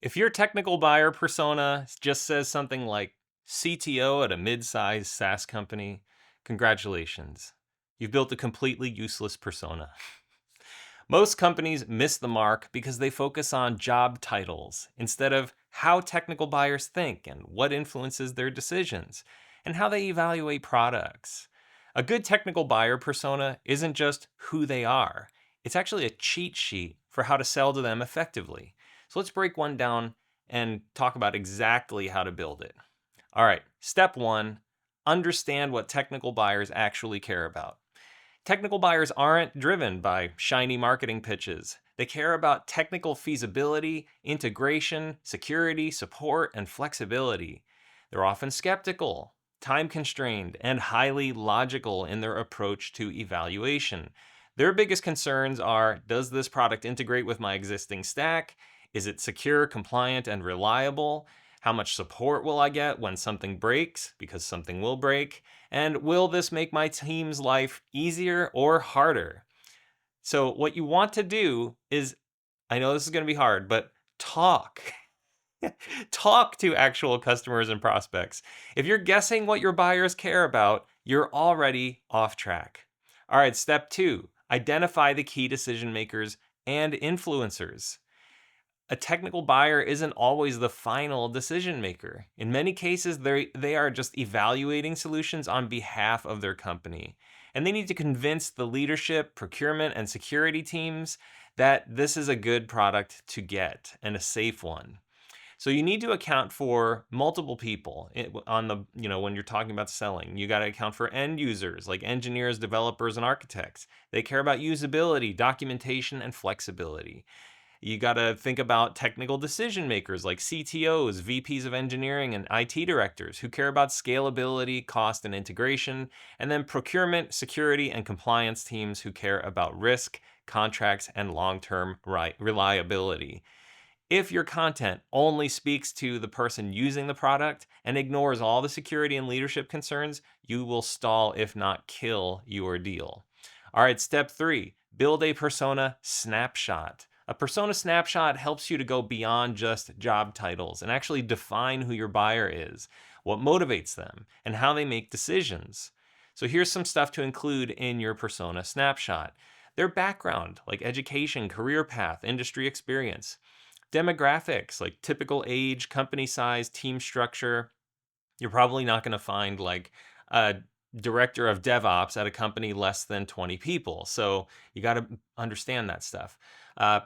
If your technical buyer persona just says something like CTO at a mid-sized SaaS company, congratulations. You've built a completely useless persona. Most companies miss the mark because they focus on job titles instead of how technical buyers think and what influences their decisions and how they evaluate products. A good technical buyer persona isn't just who they are, it's actually a cheat sheet for how to sell to them effectively. So let's break one down and talk about exactly how to build it. All right, step one, understand what technical buyers actually care about. Technical buyers aren't driven by shiny marketing pitches. They care about technical feasibility, integration, security, support, and flexibility. They're often skeptical, time constrained, and highly logical in their approach to evaluation. Their biggest concerns are: does this product integrate with my existing stack? Is it secure, compliant, and reliable? How much support will I get when something breaks? Because something will break. And will this make my team's life easier or harder? So, what you want to do is, I know this is going to be hard, but talk. Talk to actual customers and prospects. If you're guessing what your buyers care about, you're already off track. All right, step two, identify the key decision makers and influencers. A technical buyer isn't always the final decision maker. In many cases, they are just evaluating solutions on behalf of their company. And they need to convince the leadership, procurement, and security teams that this is a good product to get and a safe one. So you need to account for multiple people on the, when you're talking about selling. You got to account for end users like engineers, developers, and architects. They care about usability, documentation, and flexibility. You got to think about technical decision makers like CTOs, VPs of engineering, and IT directors who care about scalability, cost, and integration. And then procurement, security, and compliance teams who care about risk, contracts, and long term reliability. If your content only speaks to the person using the product and ignores all the security and leadership concerns, you will stall, if not kill, your deal. All right, step three, build a persona snapshot. A persona snapshot helps you to go beyond just job titles and actually define who your buyer is, what motivates them, and how they make decisions. So here's some stuff to include in your persona snapshot: their background, like education, career path, industry experience; demographics, like typical age, company size, team structure. You're probably not going to find like a director of DevOps at a company less than 20 people. So you got to understand that stuff.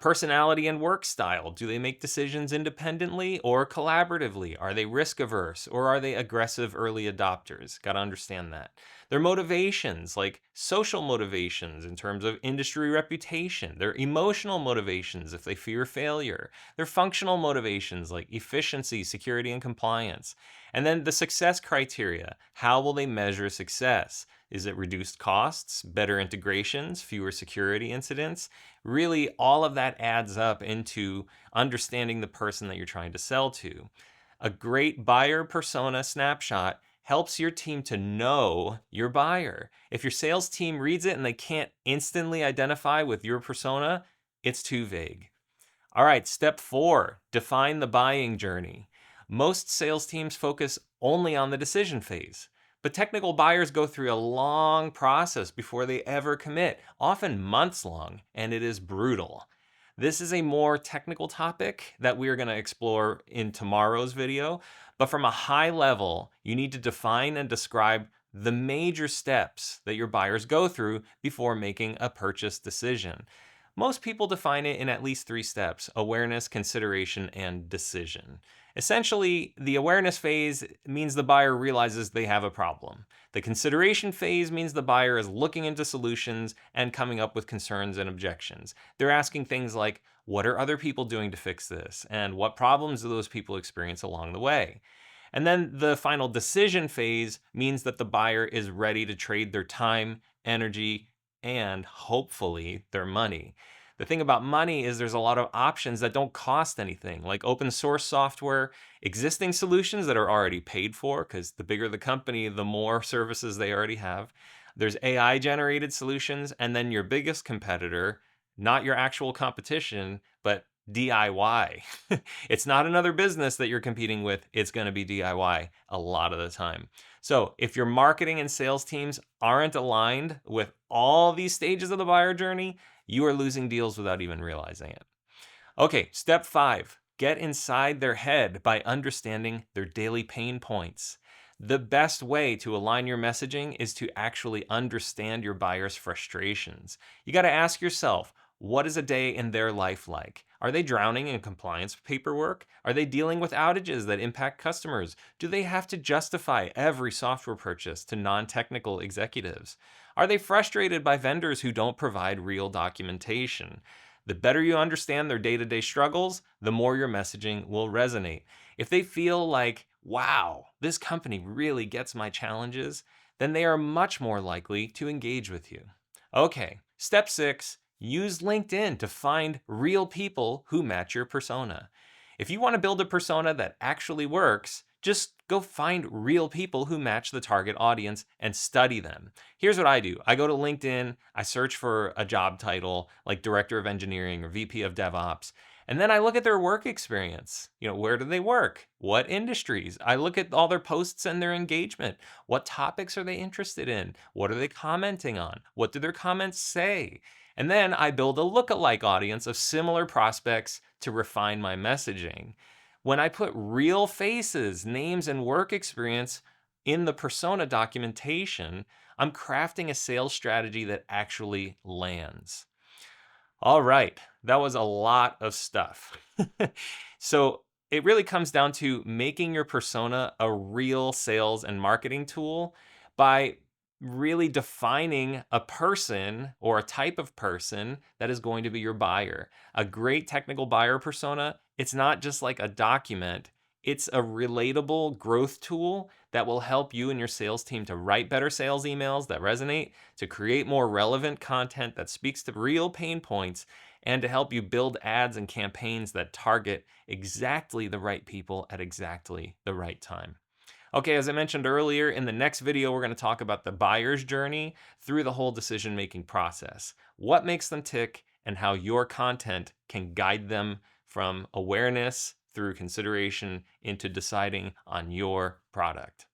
Personality and work style. Do they make decisions independently or collaboratively? Are they risk averse or are they aggressive early adopters? Got to understand that. Their motivations, like social motivations in terms of industry reputation. Their emotional motivations if they fear failure. Their functional motivations like efficiency, security, and compliance. And then the success criteria. How will they measure success? Is it reduced costs, better integrations, fewer security incidents? Really, all of that adds up into understanding the person that you're trying to sell to. A great buyer persona snapshot helps your team to know your buyer. If your sales team reads it and they can't instantly identify with your persona, it's too vague. All right, step four, define the buying journey. Most sales teams focus only on the decision phase, but technical buyers go through a long process before they ever commit, often months long, and it is brutal. This is a more technical topic that we are going to explore in tomorrow's video, but from a high level, you need to define and describe the major steps that your buyers go through before making a purchase decision. Most people define it in at least three steps: awareness, consideration, and decision. Essentially, the awareness phase means the buyer realizes they have a problem. The consideration phase means the buyer is looking into solutions and coming up with concerns and objections. They're asking things like, what are other people doing to fix this? And what problems do those people experience along the way? And then the final decision phase means that the buyer is ready to trade their time, energy, and hopefully their money. The thing about money is there's a lot of options that don't cost anything, like open source software, existing solutions that are already paid for, because the bigger the company, the more services they already have. There's AI generated solutions, and then your biggest competitor, not your actual competition, but DIY. It's not another business that you're competing with. It's going to be DIY a lot of the time. So if your marketing and sales teams aren't aligned with all these stages of the buyer journey, you are losing deals without even realizing it. Okay, step 5, get inside their head by understanding their daily pain points. The best way to align your messaging is to actually understand your buyer's frustrations. You got to ask yourself, what is a day in their life like? Are they drowning in compliance paperwork? Are they dealing with outages that impact customers? Do they have to justify every software purchase to non technical executives? Are they frustrated by vendors who don't provide real documentation? The better you understand their day to day struggles, the more your messaging will resonate. If they feel like, wow, this company really gets my challenges, then they are much more likely to engage with you. Okay, step 6, use LinkedIn to find real people who match your persona. If you want to build a persona that actually works, just go find real people who match the target audience and study them. Here's what I do. I go to LinkedIn, I search for a job title like Director of Engineering or VP of DevOps, and then I look at their work experience. Where do they work? What industries? I look at all their posts and their engagement. What topics are they interested in? What are they commenting on? What do their comments say? And then I build a lookalike audience of similar prospects to refine my messaging. When I put real faces, names, and work experience in the persona documentation, I'm crafting a sales strategy that actually lands. All right, that was a lot of stuff. So it really comes down to making your persona a real sales and marketing tool by really defining a person or a type of person that is going to be your buyer. A great technical buyer persona, it's not just like a document. It's a relatable growth tool that will help you and your sales team to write better sales emails that resonate, to create more relevant content that speaks to real pain points, and to help you build ads and campaigns that target exactly the right people at exactly the right time. Okay, as I mentioned earlier, in the next video, we're going to talk about the buyer's journey through the whole decision-making process. What makes them tick and how your content can guide them from awareness through consideration into deciding on your product.